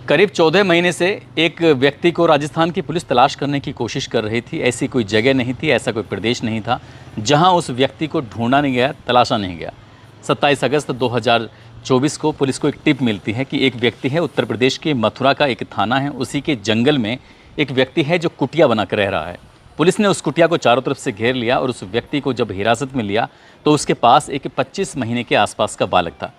करीब 14 महीने से एक व्यक्ति को राजस्थान की पुलिस तलाश करने की कोशिश कर रही थी। ऐसी कोई जगह नहीं थी, ऐसा कोई प्रदेश नहीं था जहां उस व्यक्ति को ढूंढा नहीं गया, तलाशा नहीं गया। 27 अगस्त 2024 को पुलिस को एक टिप मिलती है कि एक व्यक्ति है, उत्तर प्रदेश के मथुरा का एक थाना है, उसी के जंगल में एक व्यक्ति है जो कुटिया बनाकर रह रहा है। पुलिस ने उस कुटिया को चारों तरफ से घेर लिया और उस व्यक्ति को जब हिरासत में लिया तो उसके पास एक 25 महीने के आसपास का बालक था।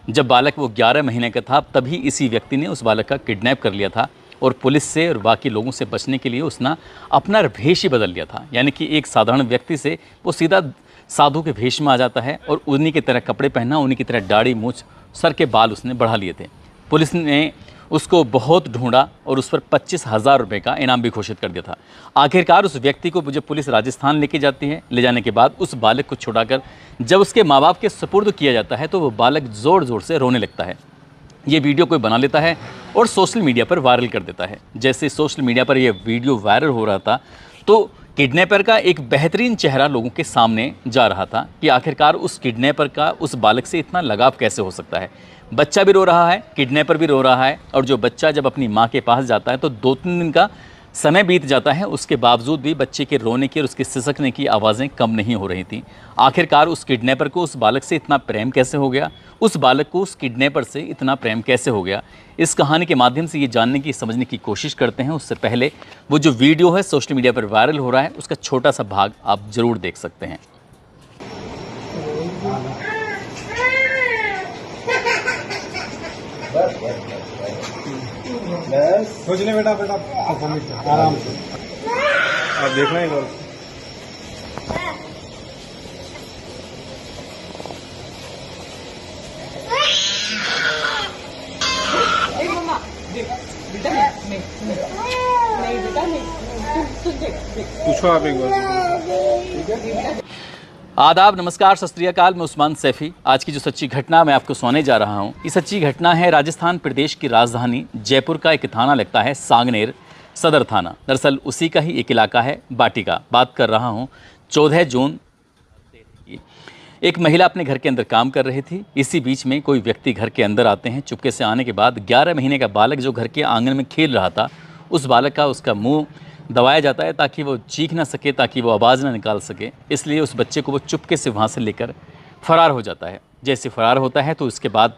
जब बालक वो 11 महीने का था तभी इसी व्यक्ति ने उस बालक का किडनैप कर लिया था और पुलिस से और बाकी लोगों से बचने के लिए उसने अपना भेष ही बदल लिया था। यानी कि एक साधारण व्यक्ति से वो सीधा साधु के भेष में आ जाता है और उन्हीं की तरह कपड़े पहना, उन्हीं की तरह दाढ़ी मूंछ सर के बाल उसने बढ़ा लिए थे। पुलिस ने उसको बहुत ढूंढा और उस पर 25,000 रुपये का इनाम भी घोषित कर दिया था। आखिरकार उस व्यक्ति को जब पुलिस राजस्थान लेके जाती है, ले जाने के बाद उस बालक को छुड़ाकर जब उसके माँ बाप के सुपुर्द किया जाता है तो वो बालक ज़ोर ज़ोर से रोने लगता है। ये वीडियो कोई बना लेता है और सोशल मीडिया पर वायरल कर देता है। जैसे सोशल मीडिया पर यह वीडियो वायरल हो रहा था तो किडनैपर का एक बेहतरीन चेहरा लोगों के सामने जा रहा था कि आखिरकार उस किडनैपर का उस बालक से इतना लगाव कैसे हो सकता है। बच्चा भी रो रहा है, किडनैपर भी रो रहा है और जो बच्चा जब अपनी माँ के पास जाता है तो 2-3 दिन का समय बीत जाता है, उसके बावजूद भी बच्चे के रोने की और उसके सिसकने की आवाज़ें कम नहीं हो रही थीं। आखिरकार उस किडनैपर को उस बालक से इतना प्रेम कैसे हो गया, उस बालक को उस किडनैपर से इतना प्रेम कैसे हो गया, इस कहानी के माध्यम से ये जानने की, समझने की कोशिश करते हैं। उससे पहले वो जो वीडियो है सोशल मीडिया पर वायरल हो रहा है उसका छोटा सा भाग आप ज़रूर देख सकते हैं। कुछ नहीं बेटा, आराम से आप देखना ही करो। पूछो आप एक बार। आदाब, नमस्कार, सत श्री अकाल। मैं उस्मान सैफी। आज की जो सच्ची घटना मैं आपको सुनाने जा रहा हूँ, ये सच्ची घटना है राजस्थान प्रदेश की राजधानी जयपुर का एक थाना लगता है सांगनेर सदर थाना। दरअसल उसी का ही एक इलाका है बाटिका। बात कर रहा हूँ 14 जून की। एक महिला अपने घर के अंदर काम कर रही थी। इसी बीच में कोई व्यक्ति घर के अंदर आते हैं। चुपके से आने के बाद 11 महीने का बालक जो घर के आंगन में खेल रहा था, उस बालक का उसका मुँह दबाया जाता है ताकि वो चीख ना सके, ताकि वो आवाज़ ना निकाल सके। इसलिए उस बच्चे को वो चुपके से वहाँ से लेकर फ़रार हो जाता है। जैसे फ़रार होता है तो उसके बाद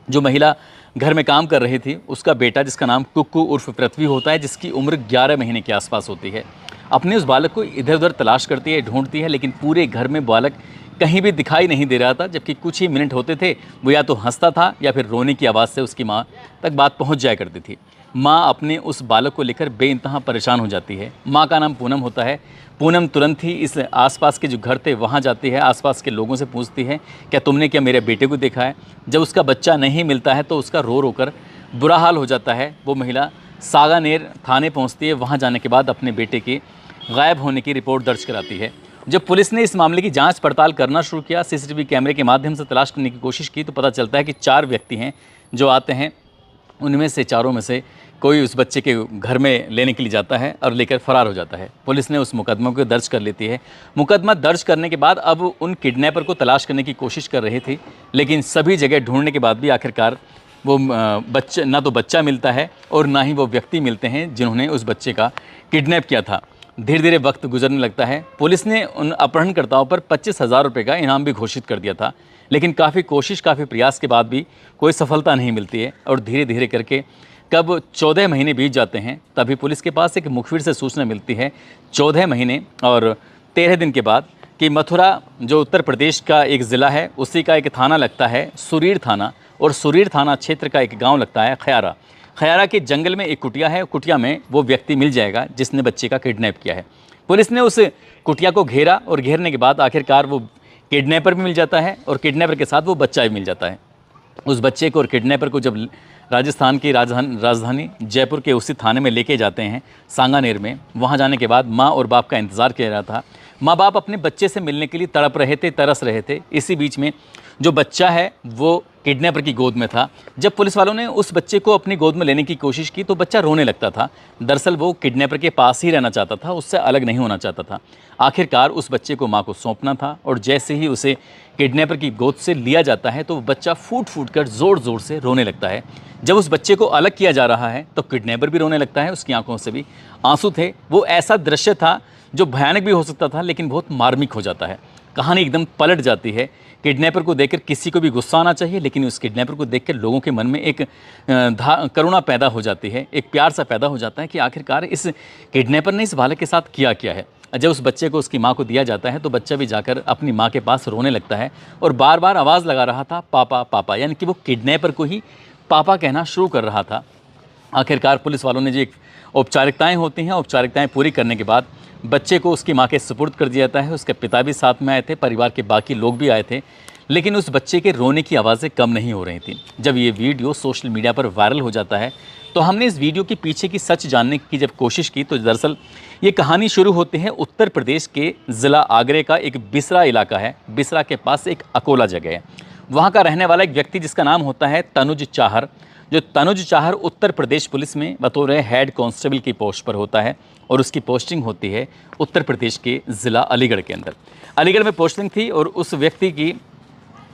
जो महिला घर में काम कर रही थी, उसका बेटा जिसका नाम कुक्कू उर्फ पृथ्वी होता है, जिसकी उम्र 11 महीने के आसपास होती है, अपने उस बालक को इधर उधर तलाश करती है, ढूंढती है, लेकिन पूरे घर में बालक कहीं भी दिखाई नहीं दे रहा था। जबकि कुछ ही मिनट होते थे वो या तो हंसता था या फिर रोने की आवाज़ से उसकी माँ तक बात पहुँच जाया करती थी। माँ अपने उस बालक को लेकर बेइंतहा परेशान हो जाती है। माँ का नाम पूनम होता है। पूनम तुरंत ही इस आसपास के जो घर थे वहाँ जाती है, आसपास के लोगों से पूछती है क्या तुमने क्या मेरे बेटे को देखा है। जब उसका बच्चा नहीं मिलता है तो उसका रो रो कर बुरा हाल हो जाता है। वो महिला सांगानेर थाने पहुँचती है। वहाँ जाने के बाद अपने बेटे के गायब होने की रिपोर्ट दर्ज कराती है। जब पुलिस ने इस मामले की जांच पड़ताल करना शुरू किया, सीसीटीवी कैमरे के माध्यम से तलाश करने की कोशिश की, तो पता चलता है कि 4 व्यक्ति हैं जो आते हैं। उनमें से चारों में से कोई उस बच्चे के घर में लेने के लिए जाता है और लेकर फरार हो जाता है। पुलिस ने उस मुकदमा को दर्ज कर लेती है। मुकदमा दर्ज करने के बाद अब उन किडनैपर को तलाश करने की कोशिश कर रही थी, लेकिन सभी जगह ढूंढने के बाद भी आखिरकार वो बच्चा, ना तो बच्चा मिलता है और ना ही वो व्यक्ति मिलते हैं जिन्होंने उस बच्चे का किडनैप किया था। धीरे धीरे वक्त गुजरने लगता है। पुलिस ने उन अपहरणकर्ताओं पर 25,000 रुपये का इनाम भी घोषित कर दिया था, लेकिन काफ़ी कोशिश, काफ़ी प्रयास के बाद भी कोई सफलता नहीं मिलती है। और धीरे धीरे करके कब 14 महीने बीत जाते हैं तभी पुलिस के पास एक मुखबिर से सूचना मिलती है 14 महीने और 13 दिन के बाद कि मथुरा जो उत्तर प्रदेश का एक ज़िला है, उसी का एक थाना लगता है सुरीर थाना, और सुरीर थाना क्षेत्र का एक गाँव लगता है खयारा। खयारा के जंगल में एक कुटिया है। कुटिया में वो व्यक्ति मिल जाएगा जिसने बच्चे का किडनैप किया है। पुलिस ने उस कुटिया को घेरा और घेरने के बाद आखिरकार वो किडनैपर भी मिल जाता है और किडनैपर के साथ वो बच्चा भी मिल जाता है। उस बच्चे को और किडनैपर को जब राजस्थान की राजधानी जयपुर के उसी थाने में लेके जाते हैं सांगानेर में, वहाँ जाने के बाद माँ और बाप का इंतज़ार किया रहा था। माँ बाप अपने बच्चे से मिलने के लिए तड़प रहे थे, तरस रहे थे। इसी बीच में जो बच्चा है वो किडनैपर की गोद में था। जब पुलिस वालों ने उस बच्चे को अपनी गोद में लेने की कोशिश की तो बच्चा रोने लगता था। दरअसल वो किडनैपर के पास ही रहना चाहता था, उससे अलग नहीं होना चाहता था। आखिरकार उस बच्चे को माँ को सौंपना था और जैसे ही उसे किडनैपर की गोद से लिया जाता है तो वो बच्चा फूट फूट कर ज़ोर ज़ोर से रोने लगता है। जब उस बच्चे को अलग किया जा रहा है तो किडनैपर भी रोने लगता है, उसकी आंखों से भी आंसू थे। वो ऐसा दृश्य था जो भयानक भी हो सकता था लेकिन बहुत मार्मिक हो जाता है। कहानी एकदम पलट जाती है। किडनैपर को देखकर किसी को भी गुस्सा आना चाहिए, लेकिन उस किडनैपर को देखकर लोगों के मन में एक करुणा पैदा हो जाती है, एक प्यार सा पैदा हो जाता है कि आखिरकार इस किडनैपर ने इस बालक के साथ किया क्या है। जब उस बच्चे को उसकी माँ को दिया जाता है तो बच्चा भी जाकर अपनी माँ के पास रोने लगता है और बार बार आवाज़ लगा रहा था पापा पापा, यानी कि वो किडनैपर को ही पापा कहना शुरू कर रहा था। आखिरकार पुलिस वालों ने जो एक औपचारिकताएँ होती हैं, औपचारिकताएँ पूरी करने के बाद बच्चे को उसकी माँ के सुपुर्द कर दिया जाता है। उसके पिता भी साथ में आए थे, परिवार के बाकी लोग भी आए थे, लेकिन उस बच्चे के रोने की आवाज़ें कम नहीं हो रही थी। जब ये वीडियो सोशल मीडिया पर वायरल हो जाता है तो हमने इस वीडियो के पीछे की सच जानने की जब कोशिश की तो दरअसल ये कहानी शुरू होती है उत्तर प्रदेश के ज़िला आगरे का एक बिसरा इलाका है। बिसरा के पास एक अकोला जगह है, वहाँ का रहने वाला एक व्यक्ति जिसका नाम होता है तनुज चाहर। जो तनुज चाहर उत्तर प्रदेश पुलिस में बतौर हेड कांस्टेबल की पोस्ट पर होता है और उसकी पोस्टिंग होती है उत्तर प्रदेश के ज़िला अलीगढ़ के अंदर। अलीगढ़ में पोस्टिंग थी और उस व्यक्ति की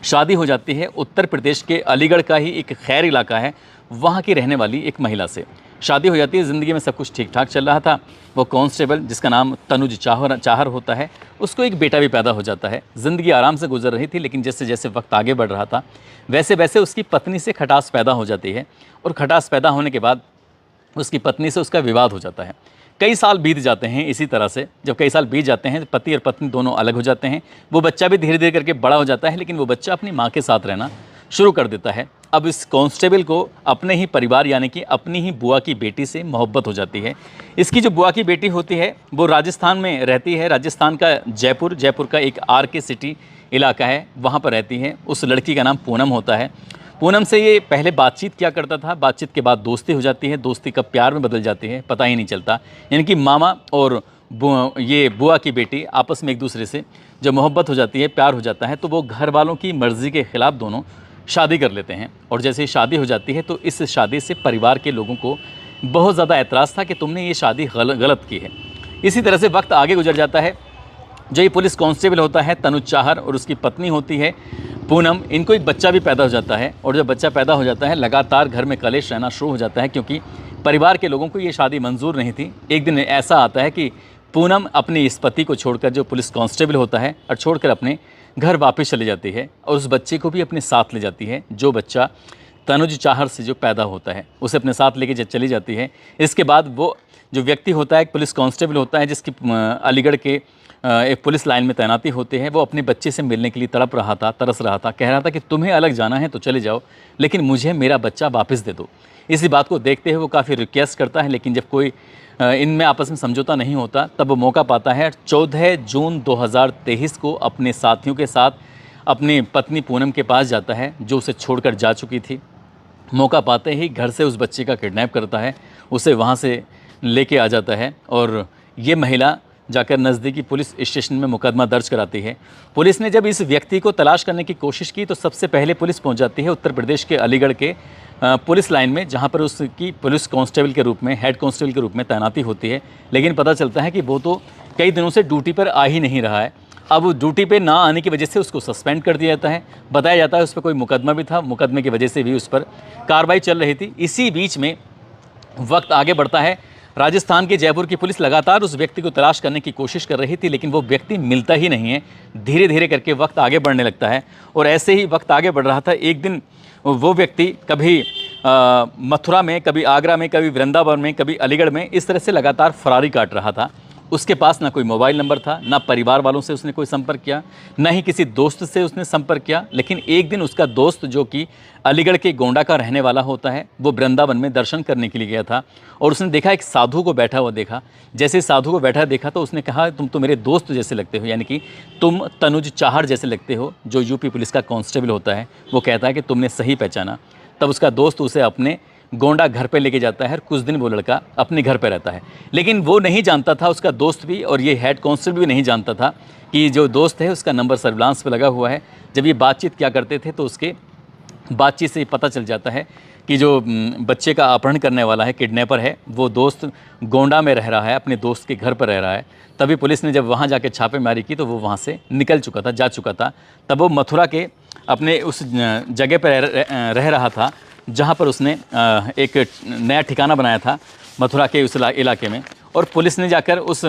शादी हो जाती है उत्तर प्रदेश के अलीगढ़ का ही एक खैर इलाका है, वहाँ की रहने वाली एक महिला से शादी हो जाती है। ज़िंदगी में सब कुछ ठीक ठाक चल रहा था। वो कांस्टेबल जिसका नाम तनुज चाहर होता है, उसको एक बेटा भी पैदा हो जाता है। ज़िंदगी आराम से गुजर रही थी, लेकिन जैसे जैसे वक्त आगे बढ़ रहा था वैसे वैसे उसकी पत्नी से खटास पैदा हो जाती है और खटास पैदा होने के बाद उसकी पत्नी से उसका विवाद हो जाता है। कई साल बीत जाते हैं इसी तरह से। जब कई साल बीत जाते हैं पति और पत्नी दोनों अलग हो जाते हैं। वो बच्चा भी धीरे धीरे करके बड़ा हो जाता है, लेकिन वो बच्चा अपनी माँ के साथ रहना शुरू कर देता है। अब इस कांस्टेबल को अपने ही परिवार यानी कि अपनी ही बुआ की बेटी से मोहब्बत हो जाती है। इसकी जो बुआ की बेटी होती है वो राजस्थान में रहती है। राजस्थान का जयपुर का एक RK सिटी इलाका है, वहाँ पर रहती है। उस लड़की का नाम पूनम होता है। पूनम से ये पहले बातचीत किया करता था, बातचीत के बाद दोस्ती हो जाती है, दोस्ती कब प्यार में बदल जाती है पता ही नहीं चलता। यानी कि मामा और ये बुआ की बेटी आपस में एक दूसरे से जब मोहब्बत हो जाती है, प्यार हो जाता है, तो वो घर वालों की मर्ज़ी के ख़िलाफ़ दोनों शादी कर लेते हैं। और जैसे ही शादी हो जाती है तो इस शादी से परिवार के लोगों को बहुत ज़्यादा एतराज़ था कि तुमने ये शादी गलत की है। इसी तरह से वक्त आगे गुजर जाता है। जो ये पुलिस कांस्टेबल होता है तनुज चाहर और उसकी पत्नी होती है पूनम, इनको एक बच्चा भी पैदा हो जाता है। और जब बच्चा पैदा हो जाता है लगातार घर में कलेश रहना शुरू हो जाता है, क्योंकि परिवार के लोगों को ये शादी मंजूर नहीं थी। एक दिन ऐसा आता है कि पूनम अपने इस पति को छोड़कर, जो पुलिस कांस्टेबल होता है, और छोड़कर अपने घर वापस चली जाती है और उस बच्चे को भी अपने साथ ले जाती है। जो बच्चा तनुज चाहर से जो पैदा होता है उसे अपने साथ लेके जब चली जाती है। इसके बाद वो जो व्यक्ति होता है, एक पुलिस कांस्टेबल होता है जिसकी अलीगढ़ के एक पुलिस लाइन में तैनाती होती है, वो अपने बच्चे से मिलने के लिए तड़प रहा था, तरस रहा था, कह रहा था कि तुम्हें अलग जाना है तो चले जाओ, लेकिन मुझे मेरा बच्चा वापस दे दो। इसी बात को देखते हुए वो काफ़ी रिक्वेस्ट करता है, लेकिन जब कोई इनमें आपस में समझौता नहीं होता तब वो मौका पाता है 14 जून 2023 को अपने साथियों के साथ अपनी पत्नी पूनम के पास जाता है, जो उसे छोड़कर जा चुकी थी। मौका पाते ही घर से उस बच्चे का किडनैप करता है, उसे वहाँ से लेके आ जाता है और ये महिला जाकर नज़दीकी पुलिस स्टेशन में मुकदमा दर्ज कराती है। पुलिस ने जब इस व्यक्ति को तलाश करने की कोशिश की तो सबसे पहले पुलिस पहुंच जाती है उत्तर प्रदेश के अलीगढ़ के पुलिस लाइन में, जहां पर उसकी पुलिस कांस्टेबल के रूप में, हेड कांस्टेबल के रूप में तैनाती होती है। लेकिन पता चलता है कि वो तो कई दिनों से ड्यूटी पर आ ही नहीं रहा है। अब ड्यूटी पे ना आने की वजह से उसको सस्पेंड कर दिया जाता है। बताया जाता है उस पर कोई मुकदमा भी था, मुकदमे की वजह से भी उस पर कार्रवाई चल रही थी। इसी बीच में वक्त आगे बढ़ता है। राजस्थान के जयपुर की पुलिस लगातार उस व्यक्ति को तलाश करने की कोशिश कर रही थी, लेकिन वो व्यक्ति मिलता ही नहीं है। धीरे धीरे करके वक्त आगे बढ़ने लगता है और ऐसे ही वक्त आगे बढ़ रहा था। एक दिन वो व्यक्ति कभी मथुरा में, कभी आगरा में, कभी वृंदावन में, कभी अलीगढ़ में, इस तरह से लगातार फरारी काट रहा था। उसके पास ना कोई मोबाइल नंबर था, ना परिवार वालों से उसने कोई संपर्क किया, ना ही किसी दोस्त से उसने संपर्क किया। लेकिन एक दिन उसका दोस्त, जो कि अलीगढ़ के गोंडा का रहने वाला होता है, वो वृंदावन में दर्शन करने के लिए गया था और उसने देखा एक साधु को बैठा हुआ देखा। जैसे साधु को बैठा देखा तो उसने कहा, तुम तो मेरे दोस्त जैसे लगते हो, यानी कि तुम तनुज चाहर जैसे लगते हो, जो यूपी पुलिस का कांस्टेबल होता है। वो कहता है कि तुमने सही पहचाना। तब उसका दोस्त उसे अपने गोंडा घर पे लेके जाता है और कुछ दिन वो लड़का अपने घर पे रहता है। लेकिन वो नहीं जानता था, उसका दोस्त भी और ये हेड कांस्टेबल भी नहीं जानता था कि जो दोस्त है उसका नंबर सर्विलांस पे लगा हुआ है। जब ये बातचीत क्या करते थे तो उसके बातचीत से पता चल जाता है कि जो बच्चे का अपहरण करने वाला है, किडनैपर है, वो दोस्त गोंडा में रह रहा है, अपने दोस्त के घर पर रह रहा है। तभी पुलिस ने जब वहाँ जाके छापेमारी की तो वो वहाँ से निकल चुका था, जा चुका था। तब वो मथुरा के अपने उस जगह पर रह रहा था जहाँ पर उसने एक नया ठिकाना बनाया था मथुरा के उस इलाके में। और पुलिस ने जाकर उस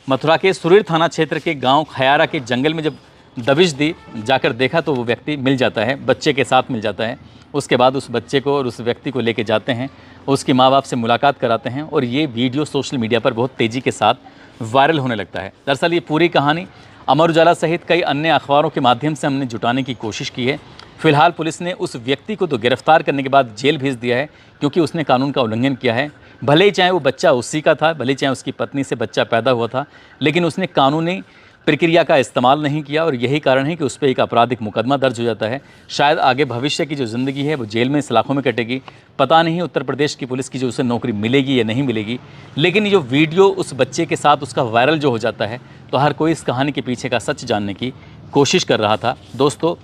मथुरा के सुरीर थाना क्षेत्र के गांव खयारा के जंगल में जब दबिश दी, जाकर देखा तो वो व्यक्ति मिल जाता है, बच्चे के साथ मिल जाता है। उसके बाद उस बच्चे को और उस व्यक्ति को लेके जाते हैं, उसके माँ बाप से मुलाकात कराते हैं और ये वीडियो सोशल मीडिया पर बहुत तेज़ी के साथ वायरल होने लगता है। दरअसल ये पूरी कहानी अमर उजाला सहित कई अन्य अखबारों के माध्यम से हमने जुटाने की कोशिश की है। फिलहाल पुलिस ने उस व्यक्ति को तो गिरफ्तार करने के बाद जेल भेज दिया है, क्योंकि उसने कानून का उल्लंघन किया है। भले ही चाहे वो बच्चा उसी का था, भले ही चाहे उसकी पत्नी से बच्चा पैदा हुआ था, लेकिन उसने कानूनी प्रक्रिया का इस्तेमाल नहीं किया और यही कारण है कि उस पर एक आपराधिक मुकदमा दर्ज हो जाता है। शायद आगे भविष्य की जो ज़िंदगी है वो जेल में सलाखों में कटेगी। पता नहीं उत्तर प्रदेश की पुलिस की जो उसे नौकरी मिलेगी या नहीं मिलेगी। लेकिन ये जो वीडियो उस बच्चे के साथ उसका वायरल जो हो जाता है, तो हर कोई इस कहानी के पीछे का सच जानने की कोशिश कर रहा था। दोस्तों,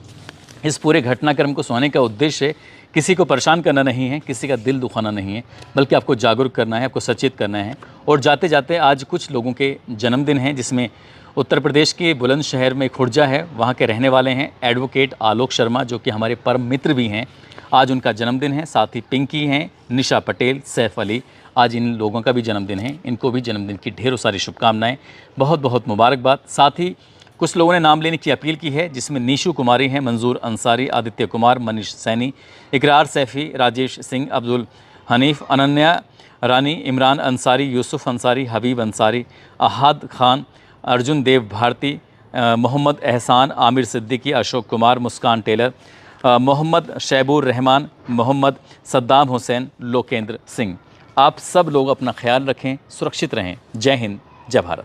इस पूरे घटनाक्रम को सुनाने का उद्देश्य किसी को परेशान करना नहीं है, किसी का दिल दुखाना नहीं है, बल्कि आपको जागरूक करना है, आपको सचेत करना है। और जाते जाते आज कुछ लोगों के जन्मदिन हैं, जिसमें उत्तर प्रदेश के बुलंदशहर में खुर्जा है, वहाँ के रहने वाले हैं एडवोकेट आलोक शर्मा, जो कि हमारे परम मित्र भी हैं। आज उनका जन्मदिन है। साथ ही पिंकी हैं, निशा पटेल, सैफ अली, आज इन लोगों का भी जन्मदिन है। इनको भी जन्मदिन की ढेरों सारी शुभकामनाएँ, बहुत बहुत मुबारकबाद। साथ ही कुछ लोगों ने नाम लेने की अपील की है, जिसमें नीशू कुमारी हैं, मंजूर अंसारी, आदित्य कुमार, मनीष सैनी, इकरार सैफ़ी, राजेश सिंह, अब्दुल हनीफ, अनन्या रानी, इमरान अंसारी, यूसुफ अंसारी, हबीब अंसारी, अहाद खान, अर्जुन देव भारती, मोहम्मद एहसान, आमिर सिद्दीकी, अशोक कुमार, मुस्कान टेलर, मोहम्मद शैबुर रहमान, मोहम्मद सद्दाम हुसैन, लोकेंद्र सिंह। आप सब लोग अपना ख्याल रखें, सुरक्षित रहें। जय हिंद, जय भारत।